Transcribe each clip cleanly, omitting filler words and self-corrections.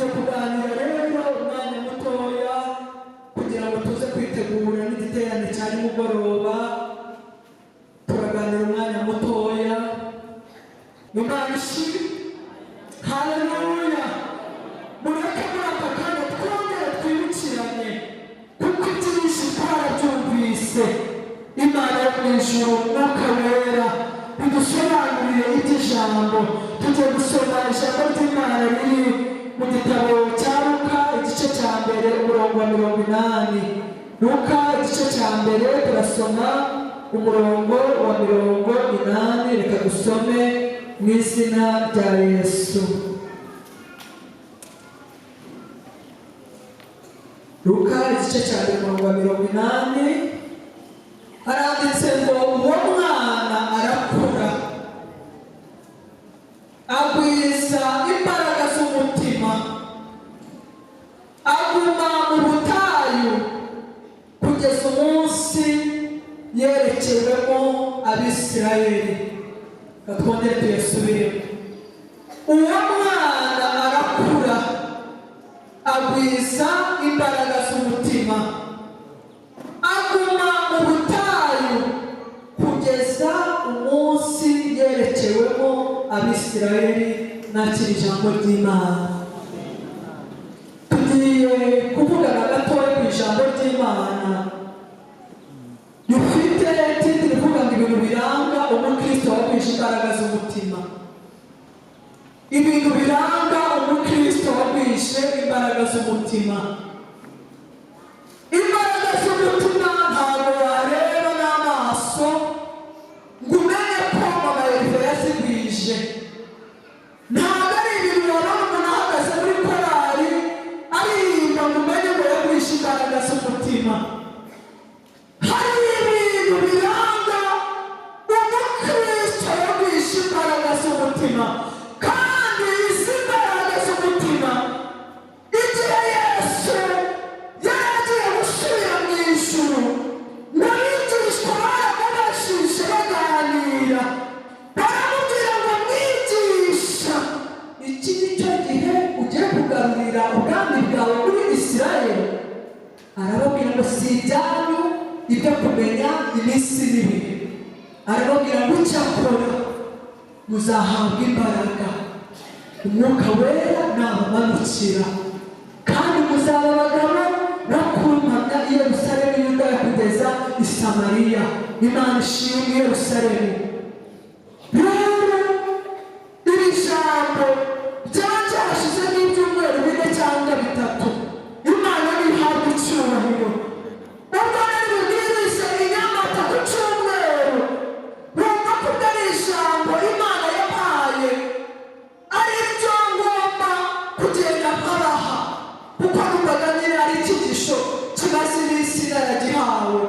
tugiye kuganira rero umwanya mutoya kugira ngo tuze kwitegura n'igiterane cya nimugoroba. Turaganira umwanya mutoya. Imana ishimwe. Haleluya. Mureke muri aka kanya twongere twibukirane kuko ibyinshi twarabyumvise. Imana yo mu ijuru Mwuka Wera bidusobanurire iby'ijambo. Tugiye gusoma ijambo ry'Imana riri mu gitabo cya Luka igice cya mbere umurongo wa 80. Luka igice cya mbere turasoma umurongo wa 80. Reka dusome mu izina rya Yesu. Luka igice cya mbere umurongo wa 80 haranditse ngo uwo mwana arakura agwiza imbaraga z'umutima aguma mu butayu kugeza umunsi yerekewemo Abisirayeli. Twongere tuyasubiremo. Uwo mwana arakura agwiza imbaraga z'umutima aguma mu butayu kugeza umunsi yerekewemo Abisirayeli. Nakira ijambo ry'Imana. Tugiye kuvugana gatoya ku ijambo ry'Imana rifite titiri ivuga ngo ibintu biranga umukristo wagwije imbaraga z'umutima. Ibintu biranga umukristo wagwije imbaraga z'umutima. Imbaraga z'umutima ntabwo wareba n'amaso ngo umenye ko mama Elive yazigwije. Ntabwo ari ibintu wabona umuntu ahagaze muri korari aririmba ngo umenye ngo yagwije imbaraga z'umutima. Hari ibintu biranga umukristo wagwije imbaraga z'umutima. Kandi izi mbaraga z'umutima igihe Yesu yaragiye gusubira mu ijuru n'abigishwa baramubajije baganira baramubwira ngo mwigisha, iki ni cyo gihe ugiye kugarurira ubwami bwawe muri Isirayeli? Arababwira ngo si ibyanyu ibyo kumenya iminsi n'ibihe. Arababwira ngo icyakora muzahabwa imbaraga Umwuka Wera nabamanukira, kandi muzaba abagabo no kumpamya i Yerusalemu, Yudaya kugeza i Samariya. Imana ishimwe i Yerusalemu. Rero iri jambo ryashize n'ibyumweru 4 cyangwa 3. Imana nihabwa icyubahiro. Ubwo rero bibwiriza inyamata ku cyumweru bumva ko ari ijambo Imana yampaye ari byo ngomba kugenda nkabaha, kuko numvaga nyine ari icyigisho kimaze iminsi naragihawe,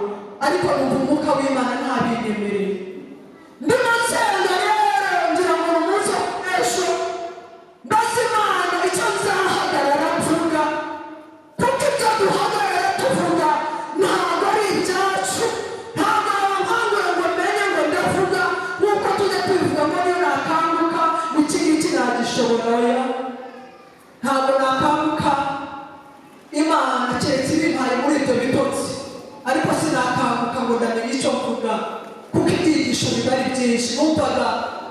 ariko numva Umwuka w'Imana ntabinyemereye. Ndimo nsenga rero ngira ngo umunsi w'ejo mbaze Imana icyo nzahagarara mvuga, kuko ibyo duhagarara tuvuga ntabwo ari ibyacu. Ntabwo wankangura ngo menye ngo ndavuga nk'uko tujya tubivuga ngo niyo nakanguka iki ngiki nagishobora. Oya, ntabwo nakanguka Imana keretse ibimpaye muri ibyo bitotsi, ariko sinakanguka ngo ndamenye icyo mvuga kuko ibyigisho biba ari byinshi. Numvaga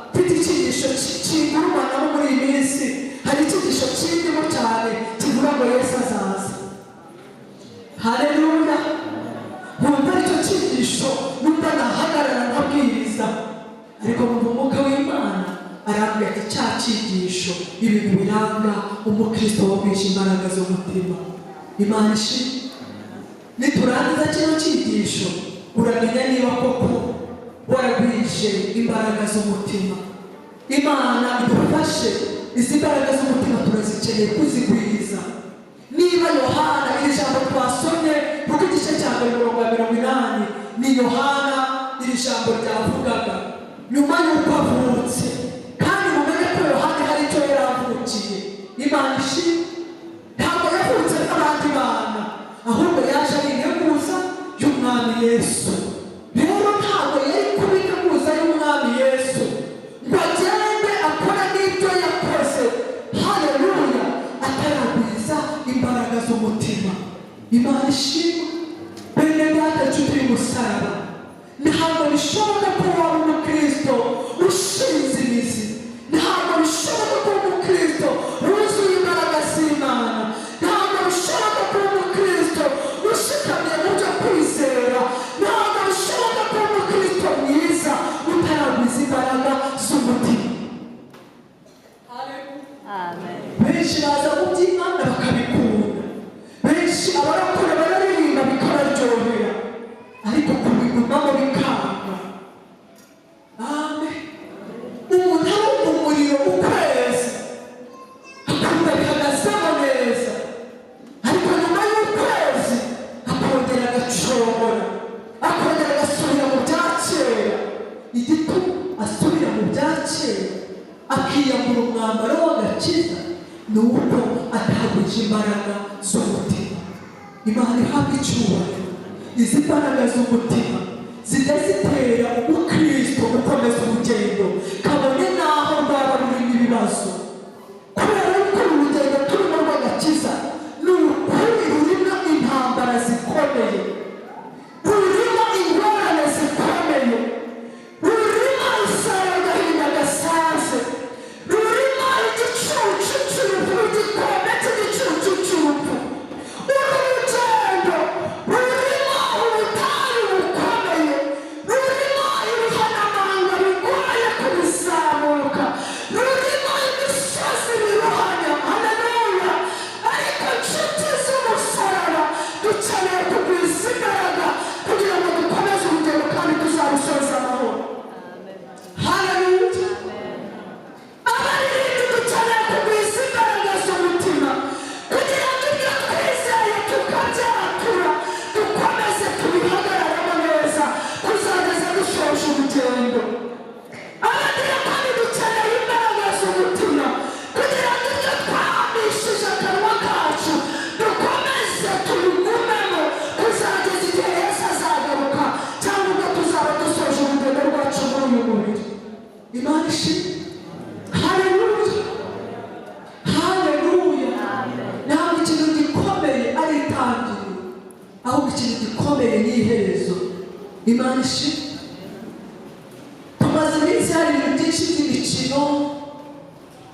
mfite icyigisho kingurumanamo muri iyi minsi. Hari icyigisho kindimo cyane kivuga ngo Yesu azaza. Haleluya. Numva aricyo cyigisho numva nahagarara nkabwiriza, ariko numva Umwuka w'Imana arambwira ati cya cyigisho ibintu biranga umukristo wagwije imbaraga z'umutima. Imana ishimwe. Niturangiza kino cyigisho uramenya niba koko waragwije imbaraga z'umutima. Imana idufashe. Izi mbaraga z'umutima turazikeneye kuzigwiza. Niba Yohana iri jambo twasomye kuko igice cya mbere umurongo wa 80 ni Yohana iri jambo ryavugaga nyuma y'uko avutse, kandi mumenye ko Yohana hari icyo yaravukiye. Imana ishimwe. Ntabwo yavutse nk'abandi bana, ahubwo yaje ari integuza y'Umwami Yesu. Rero ntabwo yari kuba integuza y'Umwami Yesu ngo agende akora n'ibyo yakoze. Haleluya. Ataragwije inshuti y'umusaraba, ntabwo bishoboka ko waba umukristo ushinze imizi, ntabwo bishoboka ko umukristo wuzuye imbaraga z'Imana, ntabwo bishoboka ko umukristo ushikamye mu byo kwizera, ntabwo bishoboka ko umukristo mwiza utaragwiza imbaraga z'umutima. Benshi baza kubyimana bakabikunda, benshi abarakora bararirimba bikabaryohera, ariko kubigumamo bikanga. Amen. Umuntu arumva umuriro ukwezi akumva bihagazemo neza, ariko nyuma y'ukwezi akongera agacogora, akongera agasubira mu bya kera. Igituma asubira mu bya kera akiyambura umwambaro w'agakiza ni uko ataguje imbaraga z'umutima. Imana ihabwa icyubahiro. Izi mbaraga z'umutima zijya zitera umukristo gukomeza urugendo kabone n'aho rwaba rurimo ibibazo, kubera yuko uru rugendo turimo rw'agakiza ni ukuri rurimo intambara zikomeye, rurimo ingorane zikomeye, rurimo isaro agahinda gasaze, rurimo igicucu cy'urupfu, igikombe cy'igicucu cy'urupfu. Uru rugendo rurimo ubutayu bukomeye, rurimo ibihanamanga bigoye kubizamuka, rurimo imisozi biruhanya. Haleluya! Ariko inshuti z'umusaraba dukeneye kugwiza imbaraga kugira ngo dukomeze urugendo kandi tuzarusoza amahoro. Haleluya! Abaririmbyi dukeneye kugwiza imbaraga z'umutima kugira ngo ibyo twizeye tukabyatura dukomeze tubihagararamo neza kuzageza dushoje urugendo. Abadiyakoni dukeneye imbaraga z'umutima kugira ngo ibyo twahambishije akanwa kacu dukomeze tubigumemo kuzageza igihe Yesu azagaruka cyangwa ubwo tuzaba dusoje urugendo rwacu muri uyu mubiri. Imana ishimwe. Haleluya! Haleluya! Ntabwo ikintu gikomeye ari itangiriro, ahubwo ikintu gikomeye ni iherezo. Imana ishimwe. Tumaze iminsi hari ibintu byinshi by'imikino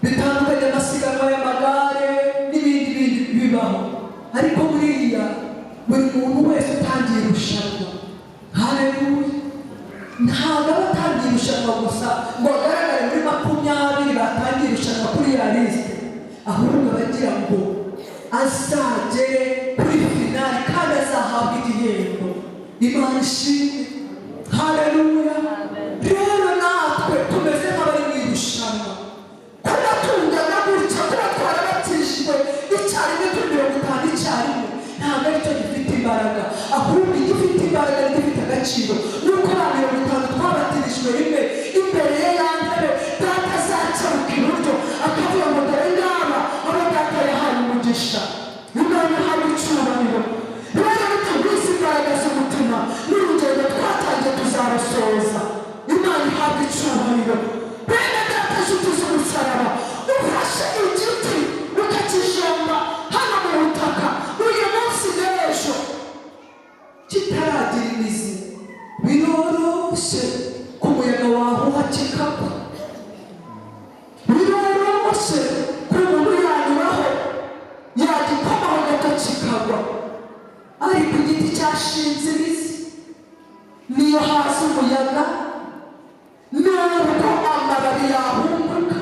bitandukanye, amasiganwa y'amagare n'ibindi bibaho, ariko buriya buri muntu wese utangiye irushanwa, haleluya, ntabwo aba atangiye irushanwa gusa ngo agaragare muri 20 batangiye irushanwa kuri ya lisite, ahubwo abagira ngo azagere kuri finali kandi azahabwa igihembo. Imana ishimwe. Haleluya! Rero natwe tumeze nk'abari mu irushanwa, kuba tungana gutya, kuba twarabatishijwe icyarimwe turi 50 icyarimwe, ntabwo aricyo gifite imbaraga, ahubwo igifite imbaraga n'igifite agaciro nuko abantu 50 twabatirijwe rimwe imbere ye ya ntebe data azacaruka iburyo akavuga ngo dore ngaba abo data yahaye umugisha. Imana ihabwa icyubahiro. Rero bitagwiza imbaraga z'umutima n'urugendo twatangiye tuzarusoza. Imana ihabwa icyubahiro. Bene data nshuti z'umusaraba, ufashe igiti ukakijomba hano mu butaka uyu munsi n'ejo kitaragira imizi, biroroshye ku muyaga wahuha kikagwa, biroroshye ku muntu yanyuraho yagikomaho gato kikagwa, ariko igiti cyashinze imizi niyo hasi umuyaga nubwo amababi yahunguka,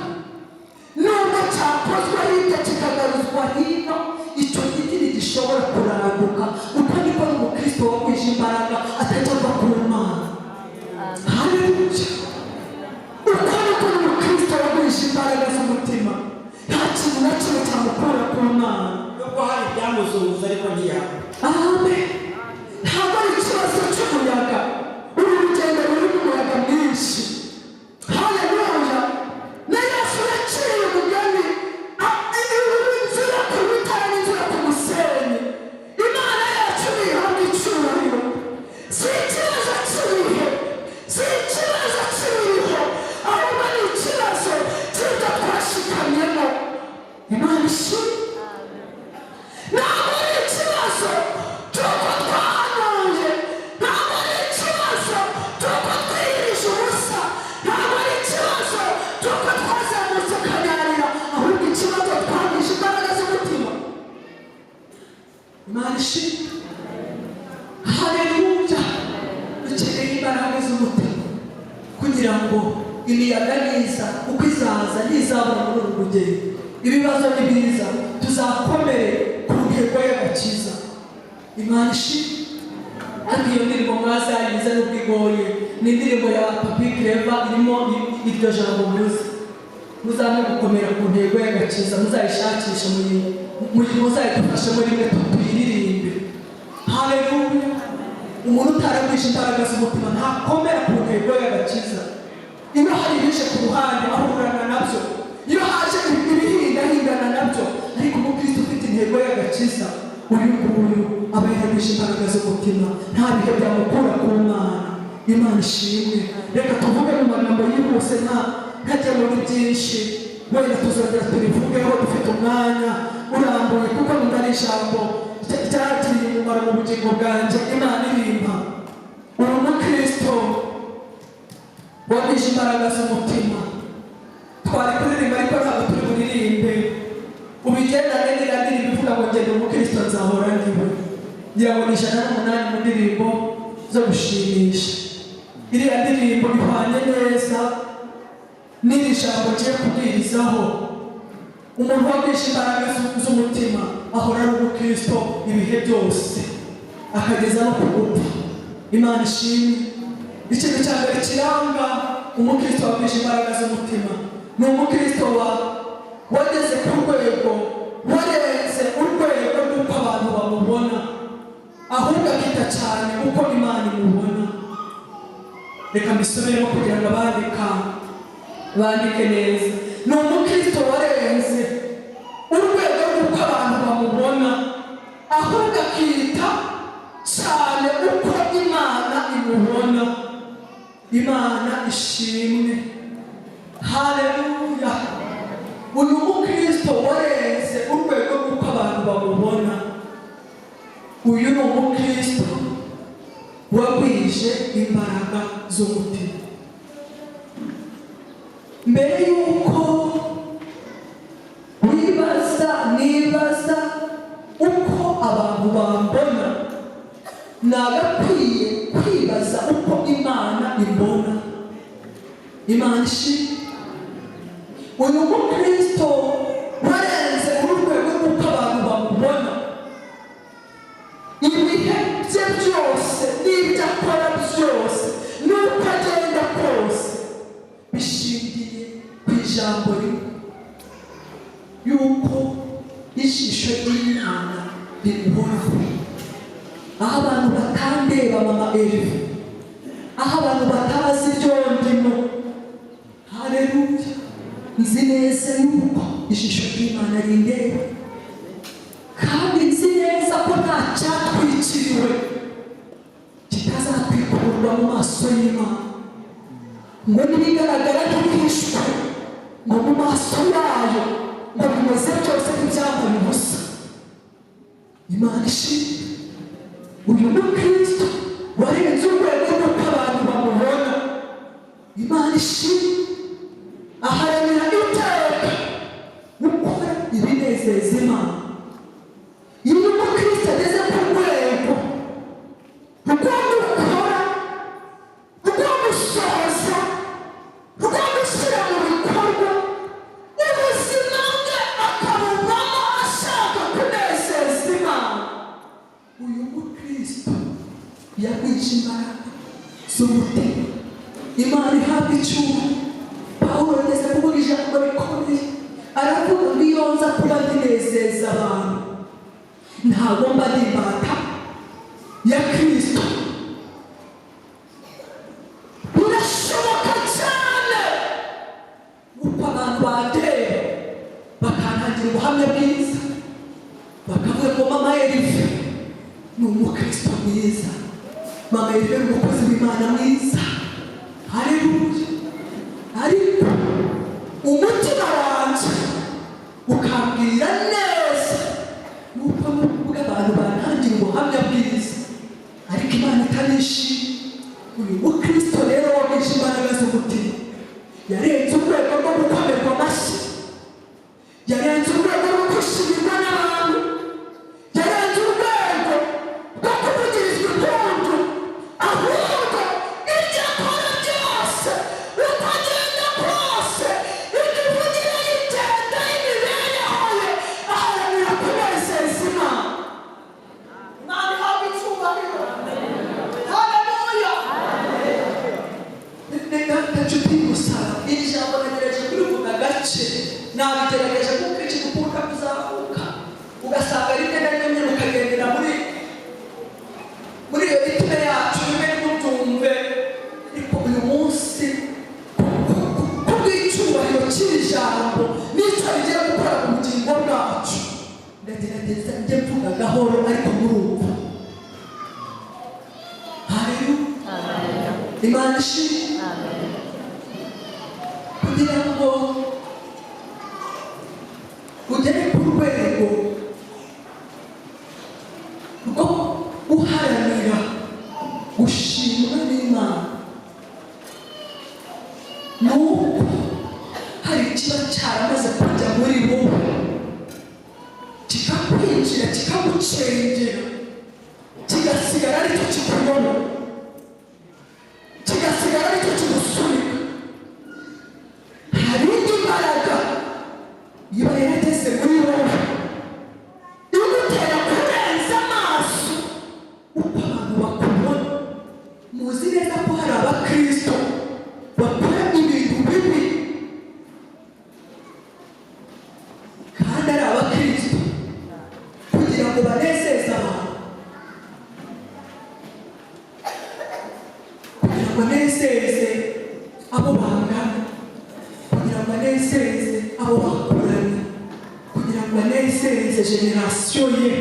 nubwo cyakozwe hirya kikagaruzwa hino, icyo giti ntigishobora kuranduka. Uko niko n'umukristo wagwije imbaraga atajya ava ku Mana. Haleluya! Uko niko n'umukristo wagwije imbaraga z'umutima nta kintu na kimwe cyamukura ku Mana. Nubwo hari ibyamuzunguza ariko ntiyaba. Amen. Ntabwo ari ikibazo cy'umuyaga, uru rugendo rurimo umuyaga mwinshi. Haleluya! Na Yesu yaciye umugani, inzira ku rutare n'inzira ku musenyi. Imana yacu ihabwa icyubahiro. Si ikibazo kiriho, si ikibazo kiriho, ahubwo ni ikibazo cy'ibyo twashikamyemo. Imana ishimwe. Ntabwo ari ikibazo cy'uko twahanuye, ntabwo kugira ngo imiyaga niza uko izaza ntizabura muri uru rugendo. Ibibazo ni biza tuzakomere ku ntego y'agakiza. Imana ishimwe. Ariko iyo ndirimbo mwazayize n'ubwo igoye ni indirimbo ya Papi Clever irimo iryo jambo muzi. Muzame gukomera ku ntego y'agakiza, muzayishakisha muzayidufashe muri mwe tuyiririmbe. Haleluya. Umuntu utaragwisha imbaraga z'umutima ntakomera ku ntego y'agakiza. Iyo hari ibije ku ruhande ahurana nabyo, iyo haje ibihingahingana nabyo, ariko umukristo ufite intego y'agakiza uyu nguyu aba yaragwisha imbaraga z'umutima, nta bihe byamukura ku Mana. Imana ishimwe. Reka tuvuge mu magambo yihuse ntajya muri byinshi, wenda tuzongera tubivugeho dufite umwanya urambuye kuko numva ari ijambo ryagiriye umumaro mu bugingo bwanjye. Imana irimpa. Uri umukristo wagwisha imbaraga z'umutima. Twari kuririmba ariko ntabwo turi buririmbe. Ubigendane n'iriya ndirimbo ivuga ngo ngende umukristo nzahora ndiwe. Ngira ngo ni 108 mu ndirimbo zo gushimisha. Iriya ndirimbo ihwanye neza n'iri jambo ngiye kubwirizaho. Umuntu wagwisha imbaraga z'umutima ahora ari umukristo ibihe byose akageza no ku gupfa. Imana ishimwe. Ikintu cya mbere kiranga umukristo wagwisha imbaraga z'umutima ni umukristo wageze ku rwego warenze urwego rw'uko abantu bamubona, ahubwo akita cyane uko Imana imubona. Reka mbisubiremo kugira ngo bandike neza. Ni umukristo warenze urwego rw'uko abantu bamubona, ahubwo akita cyane uko Imana imubona. Imana ishimwe. Haleluya. Uyu mukristo warenze urwego rw'uko abantu bamubona, uyu ni umukristo wagwije imbaraga z'umutima. Mbere y'uko nibaza uko abantu bambona, nagakwiye kwibaza uko Imana imbona. Imana ishimwe. Uyu mukristo warenze urwego rw'uko abantu bamubona, ibihe bye byose n'ibyo akora byose n'uko agenda kose bishingiye ku ijambo rimwe, yuko ijisho ry'Imana rimuhoraho. Aho abantu batandeba mama Erive, aho abantu batazi ibyo ndimo, haleluya, nzi neza yuko ijisho ry'Imana rindeba, kandi nzi neza ko nta cyatwikiriwe kitazatwikurwa mu maso y'Imana, ngo n'ibigaragara ntibihishwe, ngo mu maso yayo ngo bimeze byose nk'ibyambaye ubusa. Imana ishimwe. Uyu mukristo warenze urwego rw'uko abantu bamubona. Imana ishimwe. Aharanira iteka gukora ibinezeza Imana. Iyo umukristo ageze ku rwego rwo gukora, rwo gusohoza, rwo gushyira mu bikorwa ubuzima bwe akabubamo ashaka kunezeza Imana, uyu mukristo yagwije imbaraga z'umutima. Imana ihabwa icyubahiro. Pawulo yageze kuvuga ijambo rikomeye, aravuga ngo iyo nza kuba ndinezeza abantu, ntabwo mba ndi imbata ya Kristo. Birashoboka cyane uko abantu bandeba bakantangira ubuhamya bwiza, bakavuga ngo mama Erive ni umukristo mwiza, mama Erive ni umukozi w'Imana mwiza. Haleluya. Ariko umutima wanjye ukambwira neza nuko n'ubwo abantu bantangira ubuhamya bwiza, ariko Imana itanishimye. Uyu mukristo rero wagwishe imbaraga z'umutima yarenze urwego rwo gukomerwa amashyi, yarenze urwego rwo kwishimirwa n'abantu, yarenze urwego rwo kuvugirizwa impundu, ahubwo ibyo akora byose inshuti y'umusaraba. Iri jambo nagerageje kurivuga gace, nabigerageje kuko kenshi gukunda kuzamuka ugasanga rimwe na rimwe ukagendera muri iyo ritme yacu rimwe ntubyumve. Ariko uyu munsi kubw'icyubahiro cy'iri jambo n'icyo rigiye gukora mu bugingo bwacu, ndagerageza njye mvuga gahoro ariko murumva. Haleluya, Imana ishimwe. Kugira ngo ugere ku rwego rwo guharanira gushimwa n'Imana, nuko hari ikiba cyaramaze kujya muri wowe kikakwinjira kikagucengera kigasigara aricyo kikubona, kigasigara aricyo kigusunika. Hari indi mbaraga iba yarageze muri wowe igutera kurenza amaso uko abantu bakubona. Muzi neza ko hari abakristo bakora ibintu bibi kandi ari abakristo kugira ngo banezeze abantu, kugira ngo banezeze abo bangana, kugira ngo banezeze abo bakuranye, kugira ngo banezeze generasiyo ye,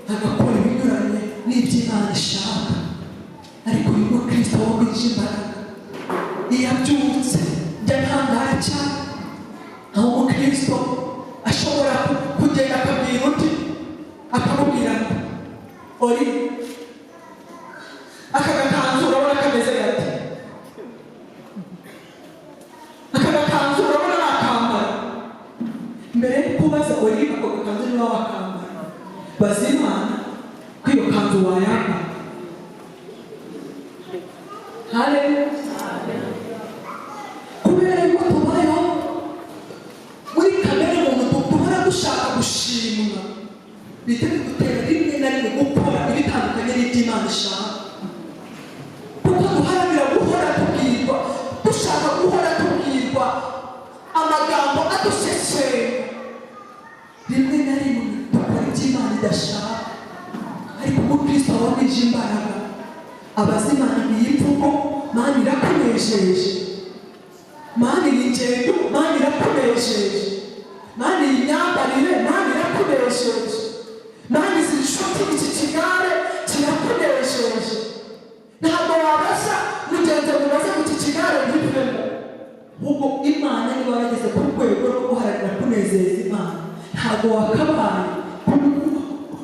agakora ibinyuranye n'iby'Imana ishaka. Ariko uyu mukristo wo kwinjira imbaraga iyo abyutse njya ntangara cyane aho umukristo ashobora kugenda akabwira undi akamubwira ngo ori aka gakanzu urabona kameze gati, aka gakanzu urabona nakambara. Mbere yo kubaza ori ako gakanzu niba wakambara, baza Imana ko iyo kanzu wayambara. Haleluya. Kubera yuko tubayeho muri kamere muntu duhora dushaka gushimwa, bihita bidutera rimwe na rimwe gukora ibitandukanye n'iby'Imana ishaka, kuko duharanira guhora tubwirwa, dushaka guhora tubwirwa amagambo adusesera. Rimwe na rimwe dukora iby'Imana idashaka. Ariko umukristo wabije imbaraga abaza Imana n'iy'imvugo, Mana irakunejeje, Mana ingendo, Mana irakunejeje, Mana imyambarire, Mana irakunejeje, Mana izi nshuti, iki kigare kirakunejeje. Ntabwo wabaza mugenzi mubaze ngo iki kigare ntibivemo, ahubwo Imana niba warageze ku rwego rwo guharanira kunezeza Imana, ntabwo wakabaye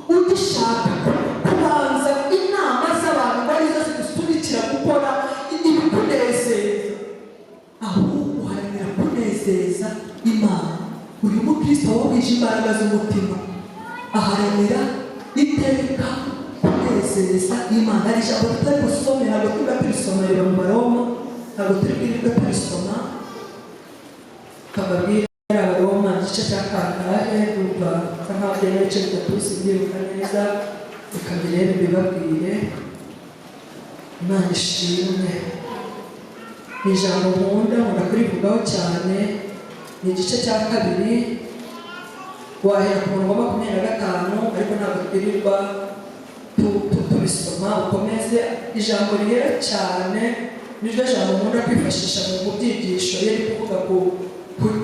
ugishaka kubanza inama z'abantu ngo arizo zigusunikira gukora ibikunezeza, ahubwo uharanira kunezeza Imana. Uyu mukristo wabije imbaraga z'umutima aharanira iteka kunezeza Imana. Hari ijambo tutari gusomera, ntabwo turi turisomera mu Baroma, ntabwo turi kwirirwa turisoma. Kababwira Abaroma igice cya kangahe kuva nkaho byari ibice bitatu sibyibuka neza, reka mbirebe mbibabwire. Imana ishimwe. Ni ijambo nkunda kurivugaho cyane. Ni igice cya kabiri wahera ku murongo wa 25, ariko ntabwo twirirwa tubisoma. Ukomeze ijambo rihera cyane, niryo jambo nkunda kwifashisha mu byigisho iyo ari kuvuga ku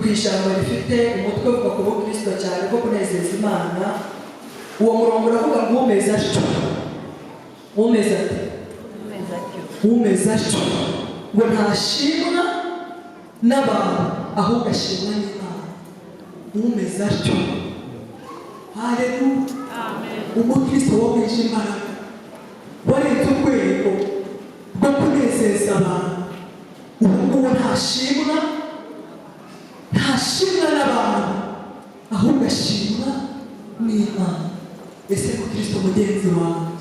ijambo rifite umutwe uvuga ku bukristo cyane bwo kunezeza Imana. Uwo murongo uravuga ngo umeze atyo, umeze ate, umeze atyo ngo ntashimwa n'abantu ahubwo ashimwa n'Imana. Umeze atyo. Haleluya. Umukristo wabije imbaraga warenze urwego rwo kunezeza abantu, ubu ngubu ntashimwa n'abantu ahubwo ashimwa n'Imana. Ese mukristo mugenzi wanjye,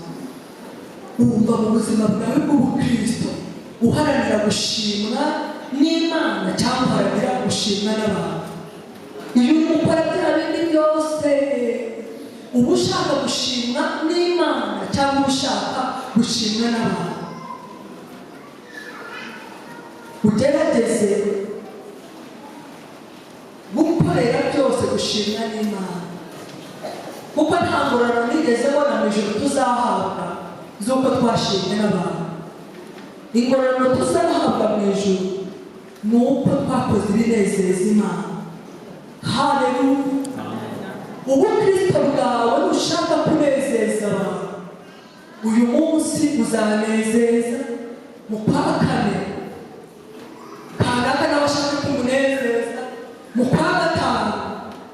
wumva mu buzima bwawe bw'ubukristo uharanira gushimwa n'Imana cyangwa uharanira gushimwa n'abantu? Iyo ukora bya bindi byose uba ushaka gushimwa n'Imana cyangwa ushaka gushimwa n'abantu? ugerageze gukorera byose gushimwa n'Imana, kuko nta ngororano nigeze mbona mu ijuru tuzahabwa z'uko twashimwe n'abantu. Ingororano tuzahabwa mu ijuru ni uko twakoze ibinezeza Imana. Haleluya. Ubukristo bwawe nushaka kunezeza abantu, uyu munsi uzanezeza mu kwa kane kanaka n'abashaka kumunezeza, mu kwa gatanu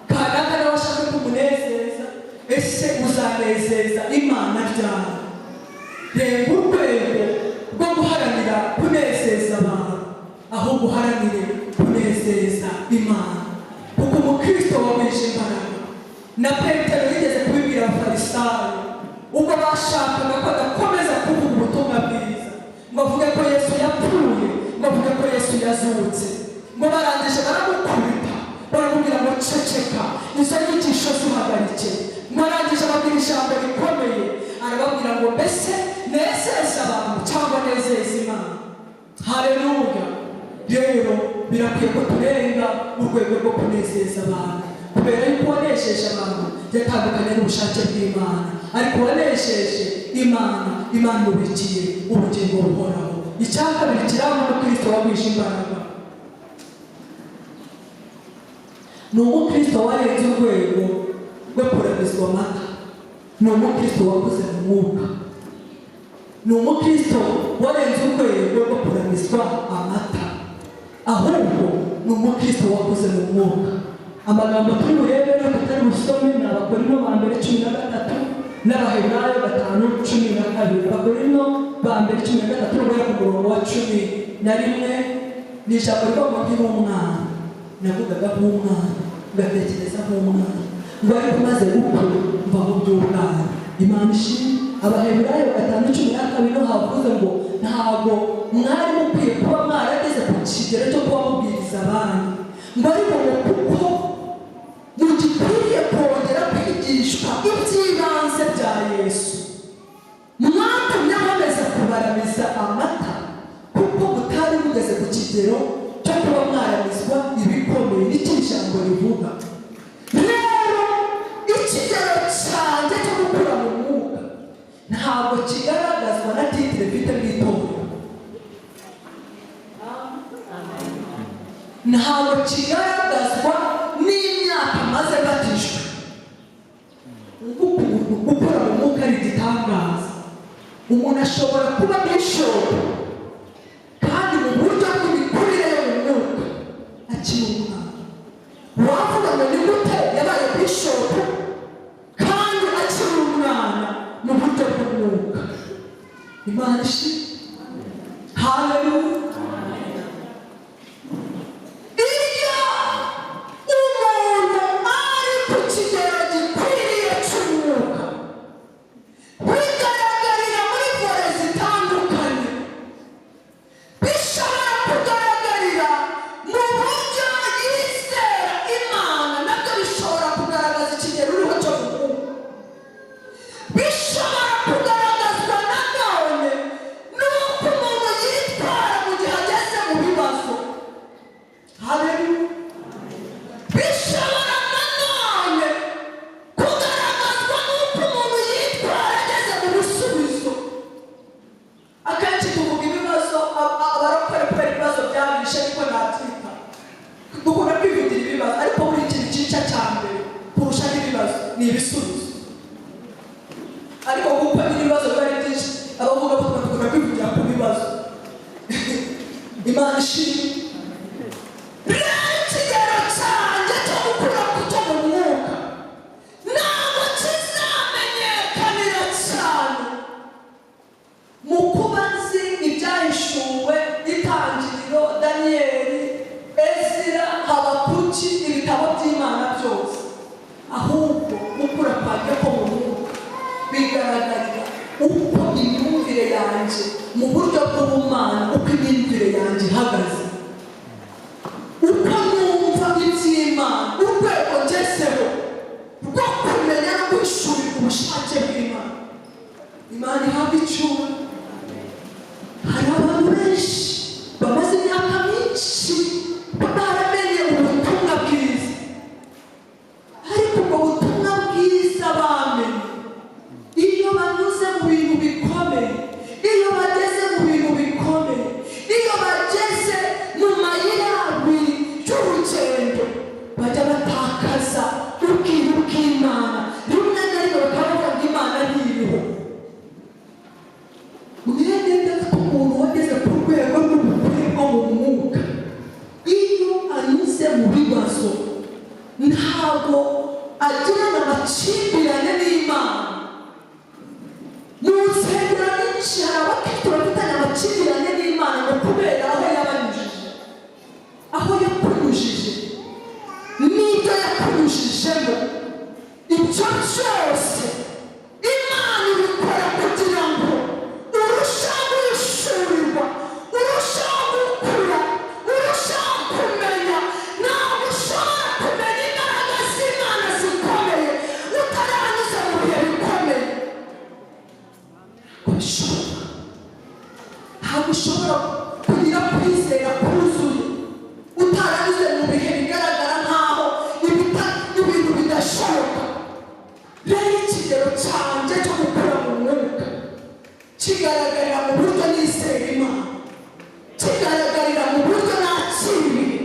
kanaka n'abashaka kumunezeza. Ese uzanezeza Imana ryari? Reba urwego rwo guharanira kunezeza abantu, aho guharanire kunezeza Imana, kuko umukristo wabeshe imbaraga. Na Petero yigeze kubibwira abafarisayo ubwo bashakaga ko adakomeza kuvuga ubutumwa bwiza, ngo avuge ko Yesu yapfuye, ngo avuge ko Yesu yazutse, ngo barangije baramukubita baramubwira ngo ceceka, izo nyigisho zihagarike. Ngo arangije ababwira ijambo rikomeye, arababwira ngo mbese nezeza abantu cyangwa nezeza Imana? Haleluya. Rero birakwiye ko turenga urwego rwo kunezeza abantu, kubera yuko wanesheje abantu yatandukanye n'ubushake bw'Imana, ariko wanesheje Imana, Imana ubikiye ubugingo buhoraho. Icya kabiri kiranga umukristo wagwishe imbaraga ni umukristo warenze urwego rwo kurabizwa amata, ni umukristo wakuze mu mwuka, ni umukristo warenze urwego rwo kurabizwa amata, ahubwo ni umukristo wakuze mu mwuka. Amagambo turi burebe no tutari busome ni Abakorinto ba mbere 13 n'Abaheburayo 5:12. Abakorinto ba mbere 13 n'abari ku murongo wa 11 ni ijambo rivuga nk'umwana. Navugaga nk'umwana, ngatekereza nk'umwana, ngo ariko maze gukura mva mu by'ubwana. Imana ishimwe. Abaheburayo 5:12 no havuze ngo ntabwo mwari mukwiye kuba mwarageze ku kigero cyo kuba mubwiriza abandi, ngo ariko kuko mugikwiriye kongera kwigishwa iby'ibanze bya Yesu, mwatumye bameze kubaramiza amata, kuko mutari mugeze ku kigero cyo kuba mwaramizwa ibikomeye. N'icyo ijambo rivuga. Rero ikigero cyanjye cyo gukura mu mwuka ntabwo kigaragazwa na titire mfite mu itorero, ntabwo kigaragazwa n'imyaka maze batishwe. Gukura mu mwuka ari igitangaza. Umuntu ashobora kuba bishopu kandi mu buryo bw'imikurire yo mu mwuka akiri umwana. Wavuga ngo ni gute yabaye bishopu kandi akiri umwana mu buryo bw'umwuka? Imana ishimwe. Haleluya. utaranyuze mu bihe bigaragara nkaho ibintu bidashoboka. Rero ikigero cyanjye cyo gukura mu mwuka kigaragarira mu buryo nizera Imana, kigaragarira mu buryo nakiriye,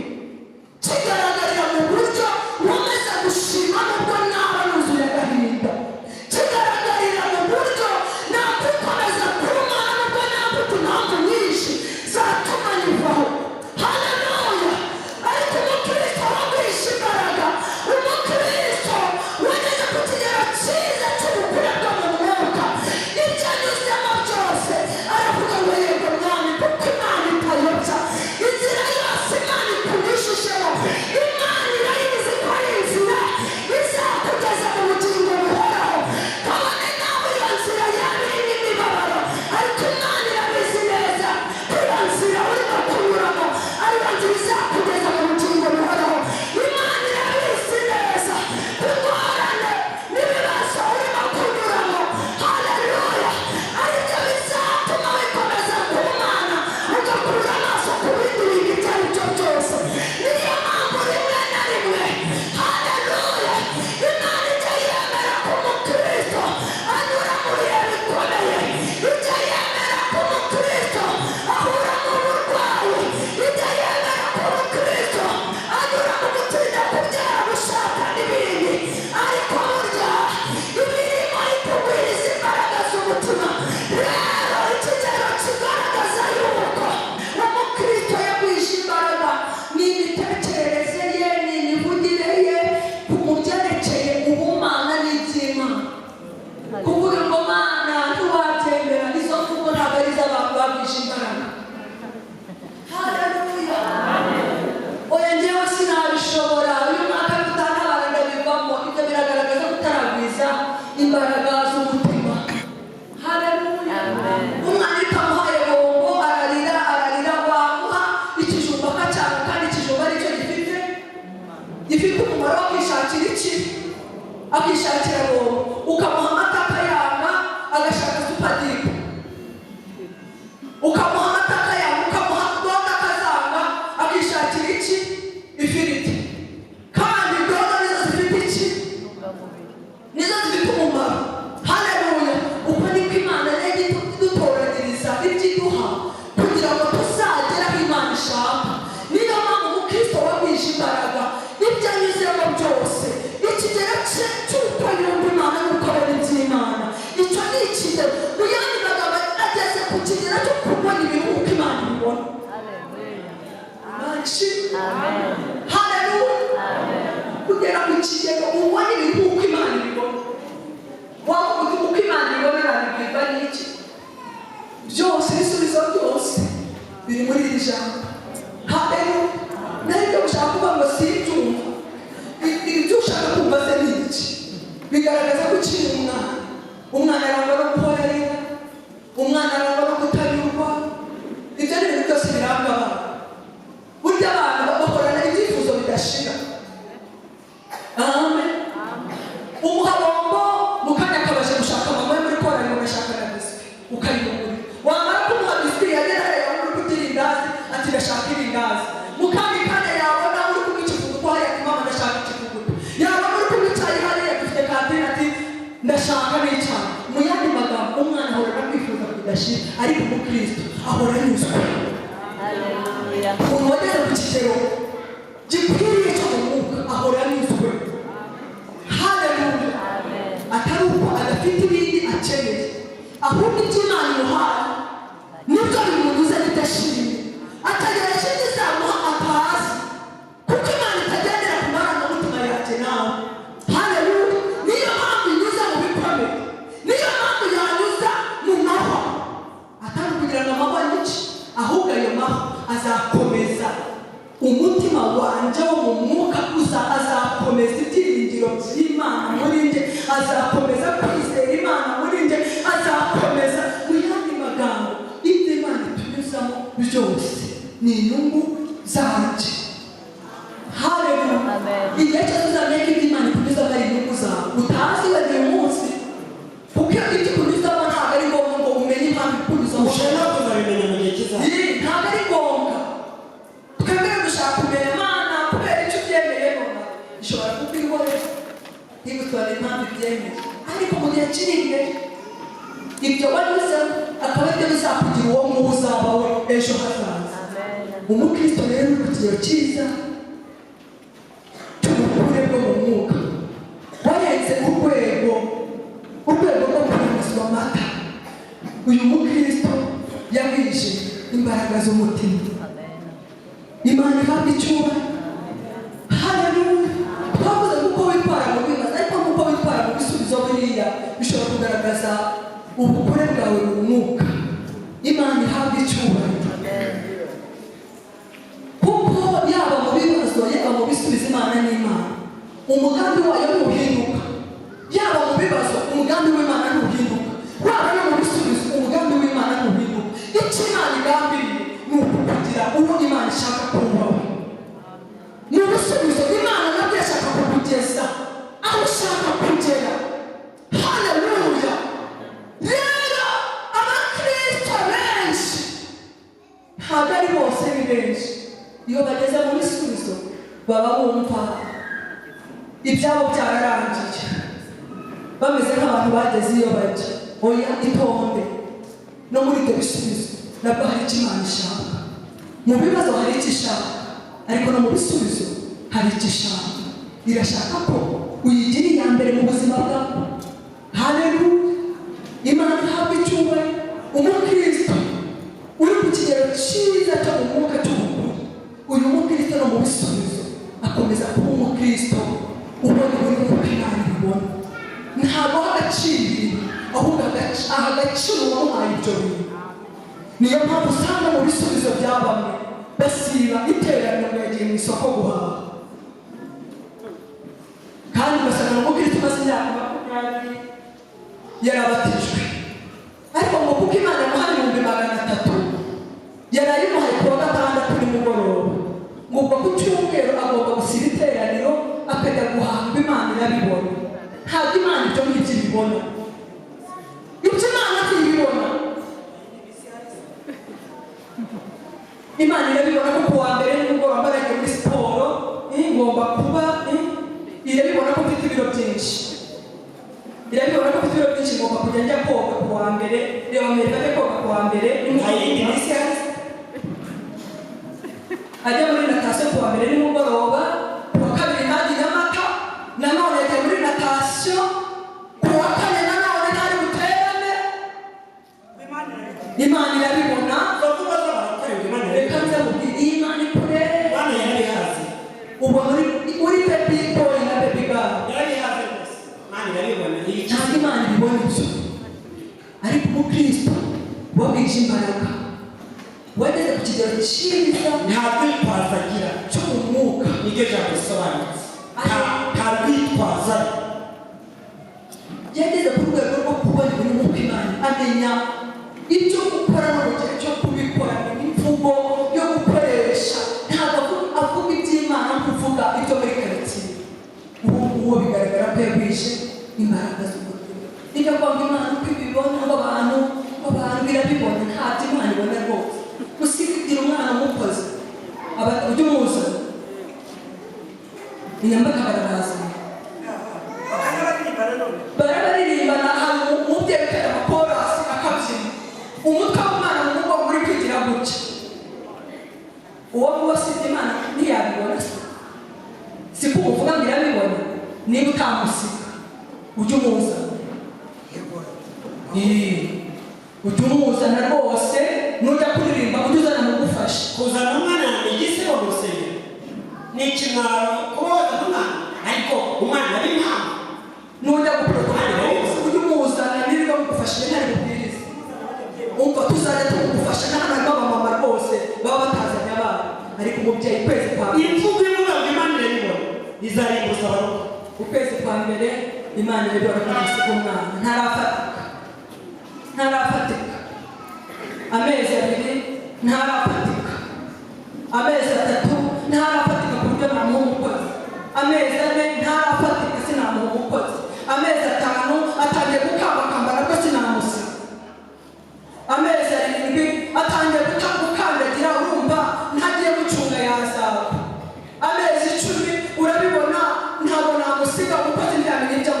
kigaragarira mu buryo nkomeza gushima nubwo naba nuzuye agahinda, kigaragarira mu buryo nakwikomeza kurumana nubwo nafite impamvu nyinshi zatuma nivaho. Haleluya! Ariko umukristo wagwisha imbaraga, umukristo wageze ku kigero cyiza cy'ubukure bwo mu mwuka, ibyo anyuzemo byose aravuga ngo yego mwami, kuko Imana itayobya, inzira yose Imana ikunyujijemo Imana irayizi ko ari inzira izakugeza mu bugingo buhoraho. Kabone nawe iyo nzira yaba irimo imibabaro, ariko Imana irabizi neza ko iyo nzira urimo kunyuramo ariyo nzira izakugeza mu bugingo buhoraho. Imana irabizi neza ko ingorane n'ibibazo urimo kunyuramo, haleluya, aribyo bizatuma wikomeza kumana ugakura amaso ku bindi bintu ibyo ari byo byose. Niyo mpamvu rimwe na rimwe, haleluya, Imana ijya yemera ko umukristo anyura mu bihe bikomeye, ijya yemera ko umukristo ahura n'uburwayi, ijya yemera ko umukristo anyura mu gutinda kubyara, gushaka n'ibindi. Ariko burya ibirimo itugwiriza imbaraga z'umutima. Rero ikigero kigaragaza yuko umukristo yagwisha imbaraga ni imitekerereze ye, ni imivugire ye mu byerekeye ubumana n'iby'Imana. Kuvuga ngo Mana ntiwabyemera, izo mvugo ntabwo ari iz'abantu bagwisha imbaraga. Haleluya! Oya njyewe sinabishobora, uyu mwaka tutanabara ndabivamo. Ibyo biragaragaza ko utaragwiza imbaraga z'umutima. Haleluya! Umwana utamuhaye bombo ararira wamuha ikijumba akacyanga, kandi ikijumba aricyo gifite umumaro wo kwishakira iki? Akishakira bombo. Ukamuha amata akayanga agashaka supadipe, ukamuha amata akayanga, ukamuha doga akazanga akishakira iki? Ifiriti. Kandi doga nizo zifite iki? Nizo zifite umumaro. Haleluya! Uko niko Imana yagiye idutoranyiriza ibyiduha kugira ngo tuzagere aho Imana ishaka. Niyo mpamvu umukristo wagwisha imbaraga ibyo anyuzemo byose, ikigero cye cy'uko yumva Imana n'uko abona iby'Imana, icyo ni ikigero. Mu yandi magambo ageze ku kigero cyo kubona ibintu uko Imana ibibona. Haleluya! Kugera ku kigero ubona ibintu uko Imana ibibona. Wavuga uko Imana ibibona nabibwirwa n'iki? Byose, ibisubizo byose biri muri iri jambo. Haleluya! Ntabwo ushaka kuvuga ngo simbyumva. Ibyo ushaka kumva se ni iki? Bigaragaza ko ukiri umwana arangwa no guhorera, umwana arangwa no kutanyurwa. Ibyo ni ibintu byose biranga abantu. Burya abantu bahorana ibyifuzo bidashira. Amen. Umuha bombo mukanya akabasha gushaka mama we muri korari, ugashaka na biswi ukayimugurira. Wamara kumuha biswi yagera hariya uri kugira indazi ati ndashaka irindazi. Mukandi kane yabona uri kumwe ikivuguto hariya ati mama ndashaka ikivuguto. Yaba uri kumwe icyayi hariya dufite kantine ati ndashaka n'icyayi. Mu yandi magambo umwana ahorana kwifuza bidashira, ariko umukristo ahora anyuzwe. Haleluya! Umuntu wageze ku kigero gikwiriye cyo mu mwuka ahora anyuzwe. Haleluya! Atari uko adafite ibindi akeneye, ahubwo ibyo Imana imuhaye nibyo bimubuza bidashimye. Atagira ikindi izamuha atazi, kuko Imana itagendera ku marangamutima yanjye nawe. Haleluya! Niyo mpamvu inyuza mu bikomeye, niyo mpamvu yanyuza mu mahwa. Atari kugira ngo amahwa yice, ahubwo ayo mahwa azakomeza umutima wanjye wo mu mwuka, azakomeza ibyiringiro by'Imana muri njye, azakomeza kwizera Imana muri njye, azakomeza. Mu yandi magambo ibyo Imana itunyuzamo byose ni inyungu zanjye. Haleluya! Igihe cyose uzamenya ko ibyo Imana itunyuzamo ari inyungu zawe, utazi wenda uyu munsi, kuko iyo ibyo ikunyuzamo ntabwo ari ngombwa ngo umenye impamvu ikunyuzamo. Ushobora kuzabimenya mu gihe kizaza. Ntabwo ari ngombwa. Twebwe dushaka kumenya kwitwara impamvu ibyemeje ariko mu gihe kiri imbere ibyo wanyuze akaba aribyo bizakugira uwo nguwo uzaba we ejo hazaza. Umukristo rero uri ku kigero cyiza cy'ubukure bwo mu mwuka warenze urwego rwo kunyuzwa amata. Uyu mukristo yabwije imbaraga z'umutima. Imana ihabwa icyubahiro. Haleluya. Twavuze kuko witwara mu bibazo ariko kuko witwara mu bisubizo biriya bishobora kugaragaza ubukure bwawe mu mwuka. Imana ihabwa icyubahiro. Kuko yaba mu bibazo yaba mu bisubizo Imana ni Imana. Umugambi wayo ntuhinduka. Yaba mu bibazo umugambi w'Imana ntuhinduka. Waba no mu bisubizo umugambi w'Imana ntuhinduka. Icyo Imana igambiriye ni ukukugira uwo Imana ishaka kubaho. Mu bisubizo Imana nabyo ishaka kukugeza aho ushaka kugera. Haleluya. Rero abakristo benshi ntabwo ari bose ni benshi. Iyo bageze mu bisubizo baba bumva ibyabo byararangiye bameze nk'abantu bageze iyo bajya. Oya, itonde no muri ibyo bisubizo nabwo hari icyo Imana ishaka. Mu bibazo hari icyo ishaka ariko no mu bisubizo hari icyo ishaka. Irashaka ko uyigira iya mbere mu buzima bwawe. Haleluya. Imana ihabwa icyubahiro. Umukristo uri ku kigero cyiza cyo mu mwuka cy'ubukuru, uyu mukristo no mu bisubizo akomeza kuba umukristo ubona buri nk'uko Imana ibibona. Ntabwo agaciro ahubwo aha agaciro wamuhaye ibyo bintu. Niyo mpamvu usanga mu bisubizo bya bamwe basiba iteraniro ngo yagiye mu isoko guhaha kandi ugasanga umukristo umaze imyaka 20 yarabatijwe ariko ngo kuko Imana yamuhaye 300 yarayimuhaye ku wa gatandatu nimugoroba ngo ubwo ku cyumweru agomba gusiba iteraniro akajya guhanga. Imana irabibona. Ntabwo Imana ibyo ngibyo ibibona. Ibyo Imana ntibibona. Imana irabibona ko ku wa mbere nimugoroba mbaragiye muri siporo ngomba kuba irabibona ko mfite ibiro byinshi. Irabibona ko mfite ibiro byinshi ngomba kujya njya koga ku wa mbere. Reba mbere ajya koga ku wa mbere ajya muri natasiyo ku wa mbere nimugoroba. Ku wa kabiri ntajya Nyamata nanone ajya muri natasiyo. Ku wa kane nanone ntari buterane. Imana irabibona. Reka nze mubwire iyi Imana ikureba. Imana yarabihaze. Uba uri baby boy na baby girl. Yarabihaze rwose. Imana irabibona. Ntabwo Imana ibibona ibyo. Ariko umukristo wabwije imbaraga wageze ku kigero cyiza nta kwitwaza agira cyo mu mwuka. niryo jambo risobanutse. nta kwitwaza. Yageze ku rwego rwo kubona ibintu nk'uko Imana amenya ibyo gukora no mu gihe cyo kubikora. Imvugo yo gukoresha ntabwo avuga iby'Imana kuvuga ibyo muri karitsiye. Uwo bigaragara ko yagwije imbaraga z'umutima. Niyo kwanga Imana uko ibibona abantu birabibona. Ntabyo Imana ibona rwose. Usigira umwana umukozi ujya umuzana inyambaka barabazana barabaririmba. Hari umubyeyi utera amakorasi akabyina umutwe w'umwana mu mugongo muri kwigira gutya. Uwo nguwo sibye Imana ntiyabibona. Si ko uvuga ngo irabibona. Niba utamusiga ujya umuzana. Ujya umuzana rwose. Nujya kuririmba ujya uzana mu gufasha. Kuzana umwana ni igisebo mu rusengero ni ikimwaro kuba wazana umwana ariko umwana ari impamvu. Nujya guporogaramu ujya umuzana niba bagufashije ntari bubwirize. Umva tuzajya tumugufasha n'abana b'abamama rwose baba batazanye abana ariko umubyeyi ukwezi kwa mbere. Imvugo ivuga ngo Imana irabibona izarimbuza abaruka. Ukwezi kwa mbere Imana irabibona ko isuka umwana ntarafatika. Amezi 2 ntarafatika. Amezi 3 ntarafatika ku buryo namuha umukozi. Amezi 4 ntarafatika sinamuha umukozi. Amezi 5 atangiye gukambakamba nabwo sinamusiga. Amezi 7 atangiye gukandagira urumva ntagiye gucunga yazaba. Amezi 10 urabibona ntabwo namusiga umukozi ntiyamenye ibyo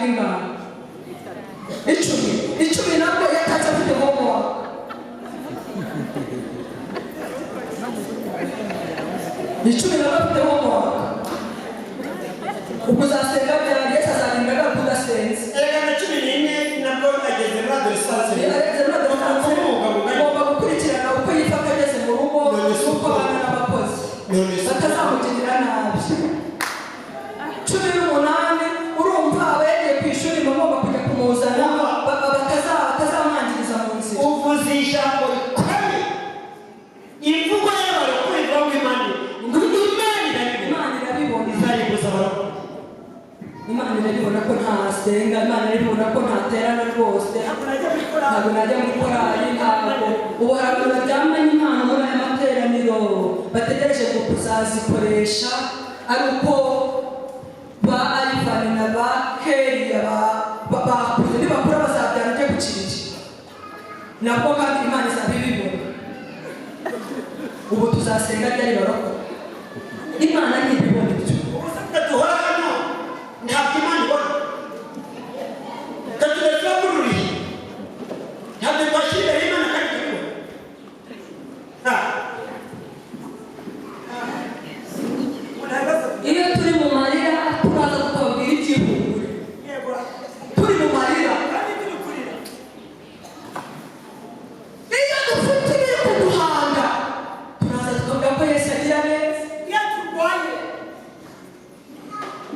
n'ingano. Icumi nabwo yataza afite homework. Icumi nabwo afite homework. Ukuzasenga byari Yesu azarindaga kudasenza. Erega na 11 nabwo ageze muri adolescence. Ugomba gukurikirana uko yifata ageze mu rugo n'uko abana n'abakozi batazamugirira nabi. 18 urumva abagiye ku ishuri bagomba kujya kumuzana batazamwangiriza mu nzira. Uvuze ijambo rikomeye. Imvugo y'abarokore ivuga ngo Imana irabibona. Izaribuza abarokore. Imana irabibona ko ntasenga, Imana irabibona ko ntaterana rwose. Ntabwo najya muri korali, ntabwo ubu hari abantu baryamanye impano muri aya materaniro bategereje kuzazikoresha ari uko ba Ivan na ba Keria bakuze nibakura bazabyara ujye gukirira nabwo kandi Imana izabibibona. Ubu tuzasenga ryari barokora Imana ntibibona ibyo. Duhora hano ntabwo Imana ibona. Katugeza kururi ntabwo twashyira Imana kandi tubibona. Iyo turi mu marira turaza tukabwira ibyihumure. Turi mu marira iyo dufite ibiri kuduhanga turaza tukavuga ko Yesu agira neza.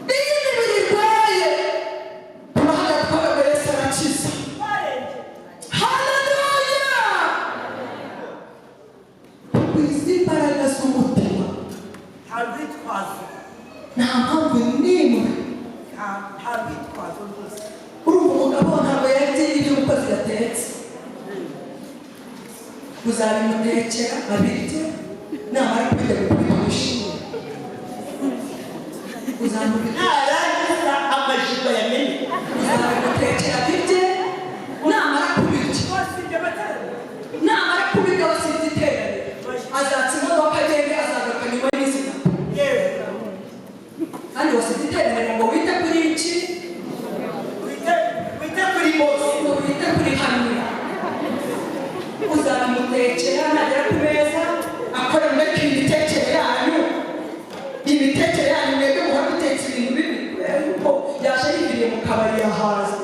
Iyo imibiri irwaye turahaga tukavuga ko Yesu arakiza. Haleluya! Tugwize imbaraga z'umutima. Nta mpamvu n'imwe. Urumva umugabo ntabwo yarya ibyo umukozi yatetse. Uzabimutekera abirye namara kubirya bikubishimira. ntarangiza amajipo yamenye. Uzabimutekera abirye namara kubirya. Namara kubirya wasibye iterane. Azatsa imodoka agende azagaruka nyuma y'izina. Kandi wasibye iterane ngo wite kuri iki? Wite kuri bose. Wite kuri hamwe. Uzabimutekera nagera ku meza akora mbere imitekere yanyu. Imitekere yanyu mwebwe muhora mutetse ibintu bibi kubera yuko yaje yigiriye mu kabari yahaze.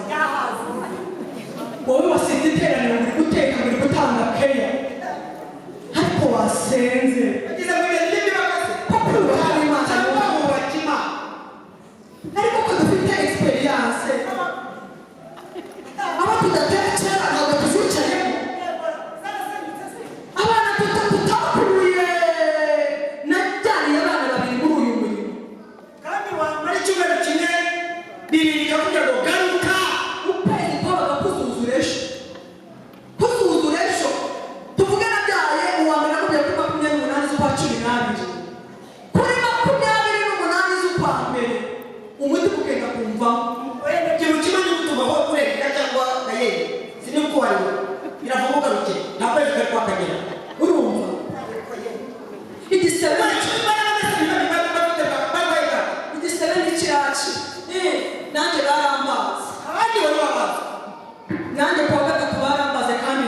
Wowe wasibye iterane uri guteka uri gutanga keya ariko wasenze Agize ngo ibintu by'ibibakaze. kuko uruhare Imana Cyangwa wubaka Imana. ariko ko dufite experience aba tudatekera ntabwo tuzicayemo abana tutakuruye najyaniye abana babiri muri uyu murimo Kandi wamara icyumweru kimwe bibiri bikavuga ngo garuka. ukwezi kwabaga kuzuzura ejo tuvuge nabyaye uwa mbere nakubwiye kuri 28 z'ukwa 12 kuri 28 z'ukwa mbere umuti kugenda kumvaho. Ikintu kimwe ni gutumaho kureka cyangwa gayeri. Siniko wari biravuga ugaruke. Nta kwezi kari kwakagera. Urumva igisebe n'ikiraci nanjye barambaza abandi bari babaza. nanjye kuwa gatatu barambaze kandi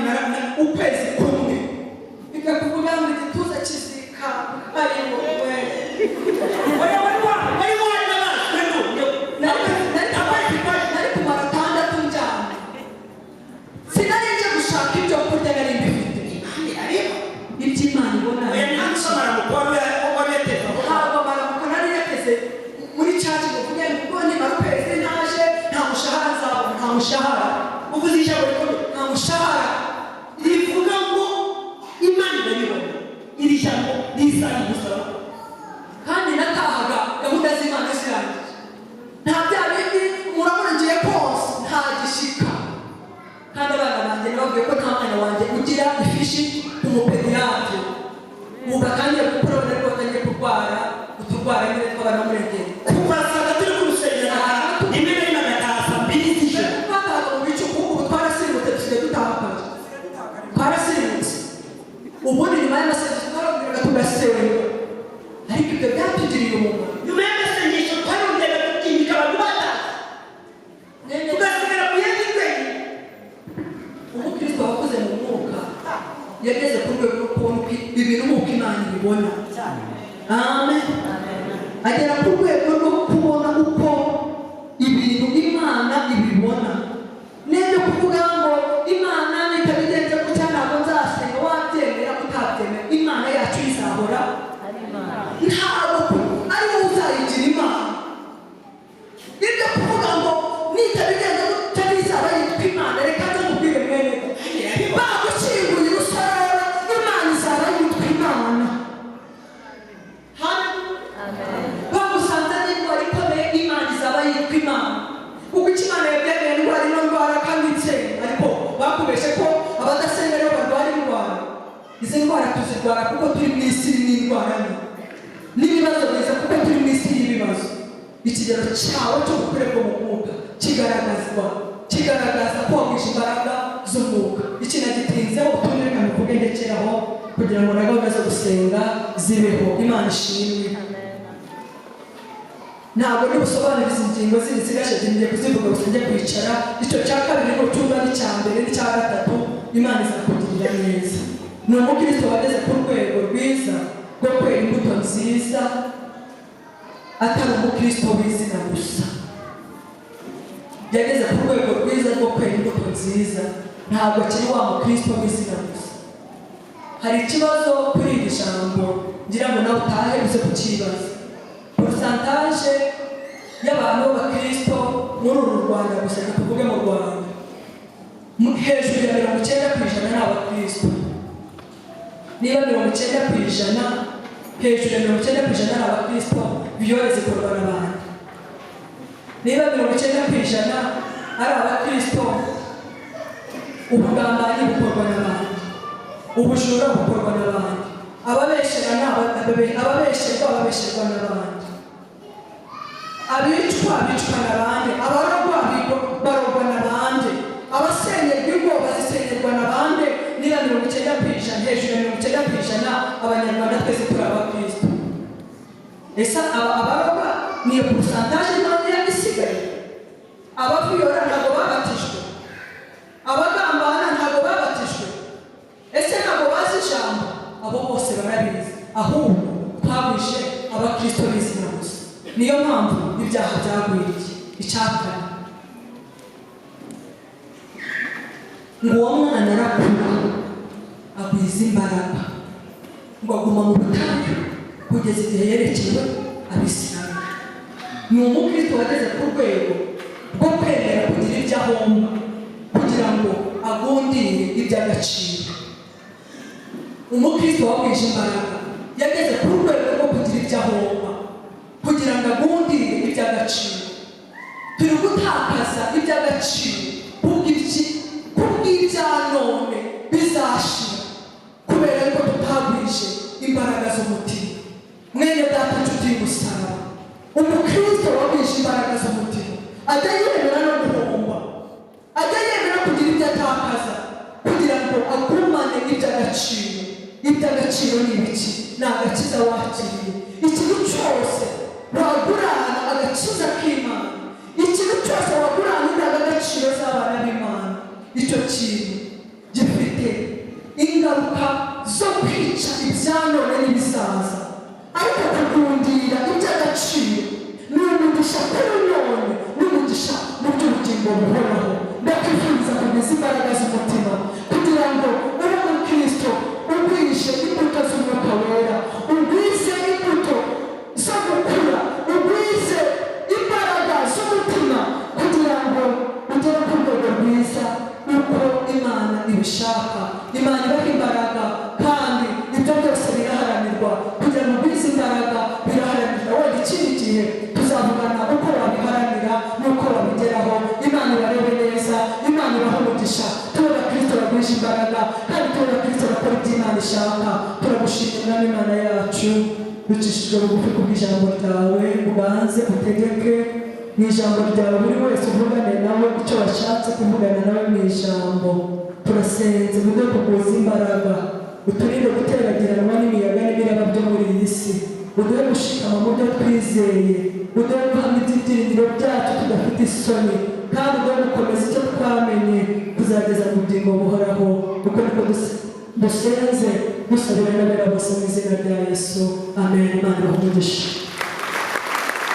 ukwezi kumwe bikakuvuga ngo igituza kizika ariko nari kumara 6 njyana sinari nje gushaka ibyo kurya nari mbifite iby'Imana ibona. Ntabwo amaramuko nari yateze muri caci ngo kugira ngo nimara ukwezi ntaje nta mushahara nzabona. Nta mushahara Uvuze ijambo rikomeye. nta mushahara Rivuga ngo Imana irabibona. Iri jambo rizana umusaruro. kandi natahaga gahunda z'Imana zirangiye. Nta bya bindi murabona ngiye kose nta gishika. Kandi abana banjye nababwiye ko nta mwana wanjye ugira ifishi umupediyatri. Ubu batangiye gukura bari batangiye kurwara uturwara nyine tw'abana murengera. Kubasaga turi ku rusengero rimwe na rimwe agataha 2 z'ijoro. Twatahaga mu bicuku ubu twarasirimutse dusigaye dutaha kare. Twarasirimutse. Ubundi nyuma y'amasengesho twarongeraga tugasenga. Ariko ibyo byatugiriye umumaro. Nyuma y'amasengesho twarongeraga tukimbika abantu bataha. amen. Agera ku rwego rwo kubona uko ibintu Imana ibibona. Nende kuvuga ngo Imana nitabigenze gutya ntabwo nzasenga, wabyemera utabyemera Imana yacu izahora ntabwo ari wowe uzayigira Imana. Ibyo kuvuga ngo nitabigenze gutya bizaba yitwa Imana, reka nzamubwire mwene bagukinguye urusarara Imana izaba yitwa Imana. Bagusanze n'indwara ikomeye Imana izaba yitwa Imana, kuko icyo Imana yabyemeye indwara ino ndwara kandi itsenga, ariko bakubeshe ko abadasenga rero barwara indwara. Izi ndwara tuzirwara kuko turi mu isi n'indwara n'ibibazo biza kuko turi mu isi y'ibibazo. Ikigero cyawe cyo gukorerwa mu mwuka kigaragaza ko wagisha imbaraga z'umwuka. Iki nagitinzeho utumire kamuvuge ndekeraho kugira ngo na gahunda zo gusenga zibeho. Imana ishimwe. Ntabwo ndi busobanuriza ingingo zindi nsigaje ngiye kuzivuga gusa njye kwicara. Icyo cya kabiri ngo cyumva n'icya mbere n'icya gatatu Imana izakugirira neza. Ni umukristo wageze ku rwego rwiza rwo kwera imbuto nziza, atari umukristo w'izina gusa. Yageze ku rwego rwiza rwo kwera imbuto nziza, ntabwo akiri wa mukristo w'izina gusa. Hari ikibazo kuri iri jambo ngira ngo nawe utahe uze kukibaza. Porosantaje y'abantu b'abakristo muri uru Rwanda gusa, tuvuge mu Rwanda, hejuru ya 90% ni abakristo. Niba 90%, hejuru ya 90% ni abakristo, viyore zikorwa n'abandi. Niba 90% ari abakristo, ubugambanyi bukorwa n'abandi, ubujura bukorwa n'abandi, ababesherwa n'abandi, abicwa n'abandi, abarogwa barogwa n'abandi, abasenyerwa ingo bazisenyerwa n'abandi. Niba 90%, hejuru ya 90% abanyarwanda twese turi abakristo. Ese abarogwa niyo porosantaje ntoya isigaye? Abaviyora ntabwo babatijwe, abagambana ntabwo babatijwe, ese ntabwo bazi ijambo? Abo bose barabizi, ahubwo twabishe abakristo b'izina gusa. Niyo mpamvu ibyaha byagwiriye. Icyakane ngo uwo mwana arakura agwiza imbaraga, ngo aguma mu butayu kugeza igihe yerekewe Abisirayeli. Ni umukristo wageze ku rwego rwo kwemera kugira ibyo ahomba kugira ngo agundire iby'agaciro. Umukristo wagwije imbaraga yageze ku rwego rwo kugira ibyo ahomba kugira ngo agundire iby'agaciro. Turi gutakaza iby'agaciro kubw'ibya none bizashira kubera yuko tutagwije imbaraga z'umutima. Mwene data inshuti y'umusaraba, umukristo wagwije imbaraga z'umutima ajya yemera no guhomba, ajya yemera kugira ibyo atakaza kugira ngo agumane iby'agaciro. Iby'agaciro ni ibiki? Ni agakiza wakiriye. Ikintu cyose wagurana agakiza k'Imana, ikintu cyose wagurana indangagaciro z'abana b'Imana, icyo kintu gifite ingaruka zo kwica ibyanone n'ibisaza. Ariko kugundira iby'agaciro ni umugisha kuri none, n'umugisha mu by'ubugingo buhoraho. Ndakwifuriza kugeza imbaraga z'umutima kugira ngo ube umukristo ugwishe imbuto z'umwuka wera, ugwize imbuto zo gukura, ugwize imbaraga z'umutima kugira ngo ugere ku rwego rwiza uko Imana ibishaka. Imana ibaha imbaraga kandi ibyo byose biraharanirwa. Kugira ngo ugwize imbaraga biraharanirwa. Wenda ikindi gihe tuzavugana uko wabiharanira n'uko wabigeraho. Imana ibarebe neza, Imana ibaha umugisha. Tubona Kristo bagwije imbaraga kandi tubona Kristo bakora ibyo Imana ishaka. Turagushimira n'Imana yacu ducishije bugufi kubw'ijambo ryawe, ubanze utegeke mu ijambo ryawe buri wese uvugane nawe icyo washatse kuvugana nawe mu ijambo. Turasenze mu rwego kuguza imbaraga, uturinde guteragiranwa n'imiyaga n'ibiraba byo muri iyi si, uduhe gushikama mu byo twizeye, uduhe guhamya ibyiringiro byacu tudafite isoni, kandi uduhe gukomeza icyo twamenye kuzageza mu bugingo buhoraho. Kuko niko dusenze dusabira n'abera bose mu izina rya Yesu amen. Imana ibahe umugisha.